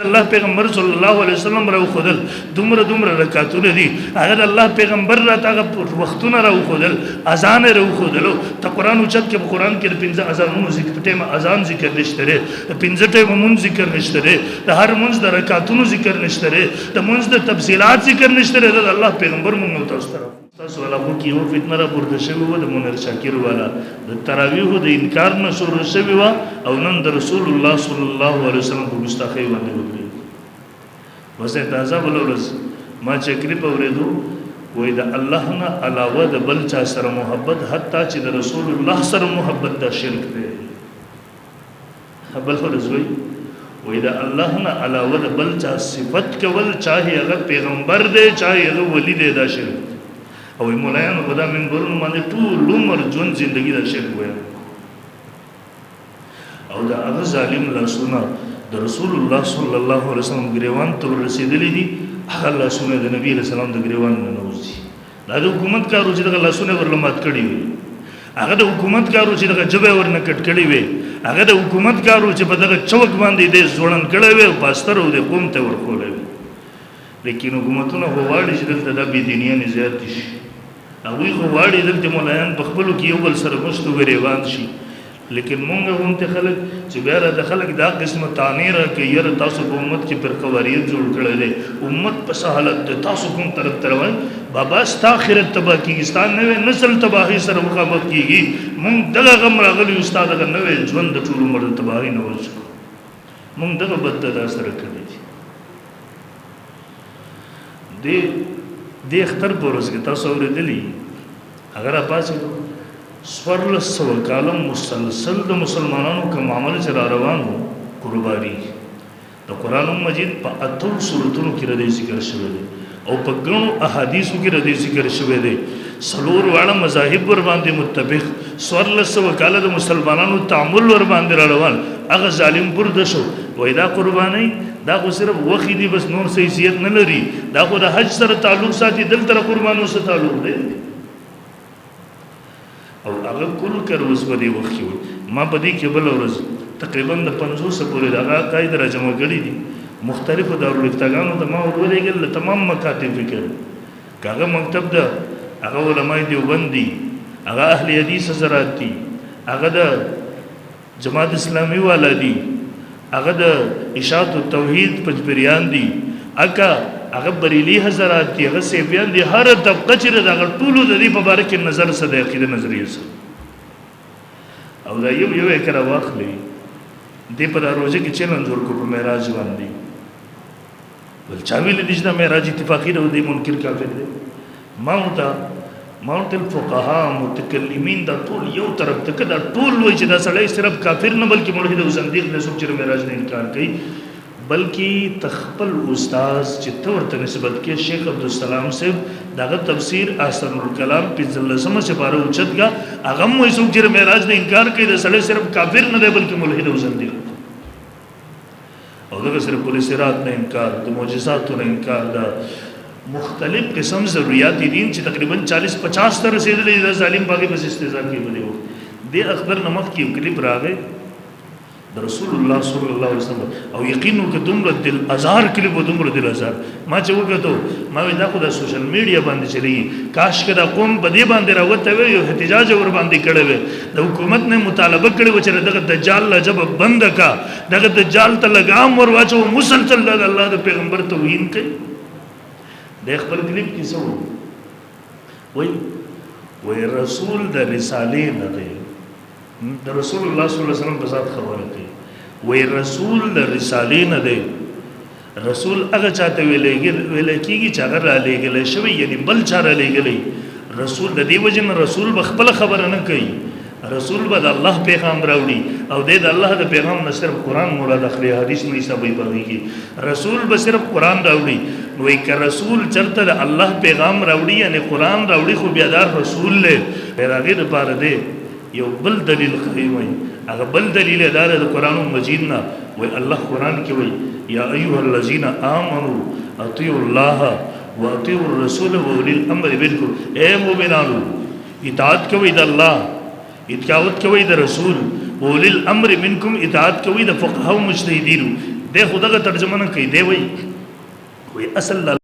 الله پیغمبر صلی الله علیه وسلم راو خدل دومره رکعتونه دي هغه الله پیغمبر را تاغه وختونه راو خدل اذان راو خدلو ته قران اوچت کې قران کې 15 اذانونو ذکر ټیم اذان ذکر نشته لري 15 ټیم مون ذکر نشته لري د هر مونږ د رکعتونو ذکر نشته لري د مونږ د تفصيلات ذکر نشته لري د الله پیغمبر مونږ تاسو طرف تاسو ولا خو کې یو فتنه را پورته شوی و د منیر شاکر والا د تراویح د انکار نه شروع شوی و او نن د رسول الله صلی الله علیه وسلم په مستخی باندې وکړي وسه تازه ولورز ما چې کلیپ اوریدو وای د الله نه علاوه د بل چا سره محبت حتی چې د رسول الله سره محبت د شرک دی بل ورزوي وای د الله نه علاوه د بل چا صفت کول چاهي هغه پیغمبر دی چاهي هغه ولی دی دا شرک او مولایانو خدا من ګورن باندې ټول عمر ژوند ژوندۍ دا شرک وای او دا هغه ظالم لاسونه د رسول الله صلی الله علیه وسلم ګریوان ته رسیدلې دي هغه لاسونه د نبی له سلام د ګریوان نه نوځي دا د حکومت کارو چې د لاسونه ورلمات کړی وي هغه د حکومت کارو چې د جبه ورنه کټ کړی وي هغه د حکومت کارو چې په دغه چوک باندې د ځوړن کړی وي پاستر او د قوم ته ورکولې وي لیکن حکومتونه غواړي چې دلته د بی دینیا نه زیات شي هغه غواړي دلته مولایان په خپل کې یو بل سره مستو غریوان شي لیکن مونږ هم ته خلک چې بیا د خلک دا قسمه تعمیر کې یره تاسو په امت کې پر قواریت جوړ کړل دي امت په سہالت تاسو کوم طرف تروي بابا ستا اخرت تبا کیږي نوې نسل تباہی سره مخامخ کیږي مونږ دغه غم راغلی استاد دغه نوې ژوند د ټول عمر تباہی نه ورسو مونږ دغه بد د اثر کړی دي د اختر پروز کې تاسو ورېدلی اگر اپاسه سورلس سو کالم مسلسل د مسلمانانو کوم عمل چې را روانو قرباني د قران مجید په اتو سورتونو کې ردی ذکر شوی دی او په ګڼو احادیثو کې ردی ذکر شوی دی سلور واړه مذاهب ور باندې متفق سورلس سو کال د مسلمانانو تعامل ور باندې را روان هغه ظالم برد شو وای دا قرباني دا خو صرف وخی دی بس نور حیثیت نه لري دا خو د حج سره تعلق ساتي دلته قربانو سره تعلق دی او هغه کل کروز باندې وخی ما په دې کې بل ورځ تقریبا د 500 پورې دا قاعده را جمع کړي دي مختلفو دارالفتاګانو د ما ورولېګل تمام مکاتب فکر کاغه مکتب دا هغه علماء دیوبند دي هغه اهل حدیث حضرات دي هغه د جماعت اسلامي والا دي هغه د اشاعت التوحید پجبریان دي هغه بریلی حضرات دي هغه سیفیان دي هر طبقه چې دغه ټولو د دې په اړه کې نظر سره د عقیده نظریه سره او دا یو کړه واخلي دې په روزه کې چیلنج ورکو په معراج باندې ول چا ویل دي چې معراج اتفاقی دی د منکر کافر دی ماونت الفقهاء متکلمین دا ټول یو طرف ته کدا ټول وای چې دا سړی صرف کافر نه بلکې ملحد او زنديق نه سوچ چې معراج نه انکار کوي بلکې تخپل استاد چې تورته نسبت کې شیخ عبدالسلام صاحب دغه تفسیر احسن الکلام په ځلسمه سے بارو اوچتګه هغه مو سوچ چې معراج نه انکار کوي دا سړی صرف کافر نه دی بلکې ملحد او زنديق او دغه صرف پولیسرات نه انکار د معجزات نه انکار دا مختلف قسم ضروریات دین چې تقریبا 40-50 تر رسیدلې د ظالم باغی بس استهزاء کوي بده د اخبار نمک کې کلیپ راغی د رسول الله صلی الله علیه وسلم او یقینو کې دومره دل ازار کلیپ دومره دل ازار ما چې وګورم ما دا خو د سوشل میډیا باندې چلی کاش کدا قوم په دې باندې راوته وي یو احتجاج ور باندې کړي وي د حکومت نه مطالبه کړي و چې دغه دجال لجب بند کا دغه دجال ته لګام ور واچو مسلسل د الله د پیغمبر توهین کوي د خپل کلیپ کې څه وای رسول د رسالې نه دی د رسول الله صلی الله علیه وسلم په ذات خبره کوي وای رسول د رسالې نه دی رسول هغه چاته ویل کېږي چې هغه را لېږل شوی یعنی بل چا را لېږلی رسول د دې وجه نه رسول خپل خبره نه کوي رسول به د الله پیغام راوړي او د الله د پیغام نه صرف قران مراد اخلي حدیث نه حسابي باندې رسول به صرف قران راوړي نو یک رسول چرته د الله پیغام راوړي یعنی قران راوړي خو بیا دار رسول له پیغام لپاره دی یو بل دلیل کوي هغه بل دلیل دار د قران مجید نه وای الله قران کې وای یا ایها الذین آمنوا اطیعوا الله واطیعوا الرسول واولی الامر منکم اے مومنانو اطاعت کوي د الله اطاعت کوي د رسول اولی الامر منکم اطاعت کوي د فقهاء او مجتهدین د خدغه ترجمه نه کوي دی وای اصل